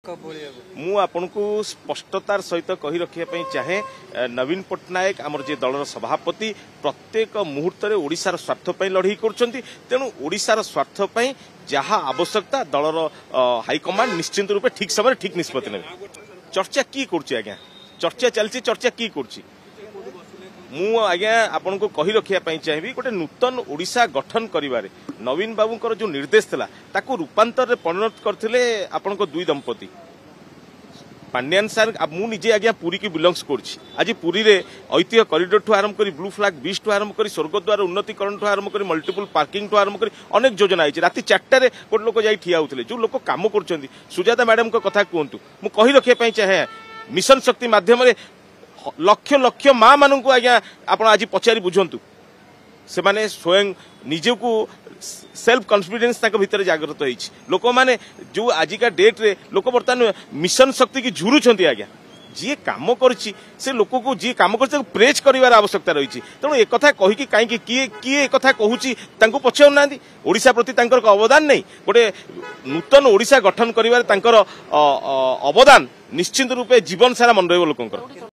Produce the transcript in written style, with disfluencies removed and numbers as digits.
मु आपन को स्पष्टतार सहित कही रखा चाहे नवीन पट्टनायक आमर जे दलर सभापति प्रत्येक मुहूर्त में ओडिशार स्वार्थ लड़ई कर तेणु ओडिशार स्वार्थ जहाँ आवश्यकता दलर हाईकमांड निश्चिंत रूपे ठीक समय ठीक निष्पत्ति ने चर्चा की आज्ञा चर्चा चलती चर्चा की मु आज्ञा आपन को कही रखा चाहिए गोटे नूतन ओडिशा गठन करिवारे नवीन बाबूंकर जो निर्देश था ताकू रूपांतर परिणत करथिले आपन को दुई दंपति पांड्यान सार मुझे आज्ञा पुरी की बिलंगस करछि आज पुरी रे ऐतिह्य कॉरिडोर ठू आरंभ करी ब्लू फ्लैग बीच ठू आरंभ करी स्वर्गद्वार उन्नतीकरण ठू आरंभ करी मल्टीपल पार्किंग ठू आरंभ करी अनेक योजना आई राति 4 गोटे लोक जाई ठिया होउथिले जो लोक काम करछन्ती सुजाता मैडम को कथा कहतु मु कही रखा चाहे मिशन शक्ति माध्यम लक्ष लक्ष माँ मान को आज्ञा आप आज पचारि बुझंतु से माने स्वयं निजे को सेल्फ कॉन्फिडेंस भितर जागृत होइछि लोक माने जो आजिका डेट रे लोक बर्तमान मिशन शक्ति की झुरुछंती आज्ञा जी काम करछि से लोक को जी काम करछि प्रेज करिवार आवश्यकता रही तेणु एक कथा कहि कहीं किए एक कथा कहूछि तांको पछाउ नांदी ओडिशा प्रति तांकर अवदान नहीं गोटे नूतन ओडिशा गठन करिवार तांकर अवदान निश्चिंत रूपे जीवन सारा मन रहइबो लोकंकर।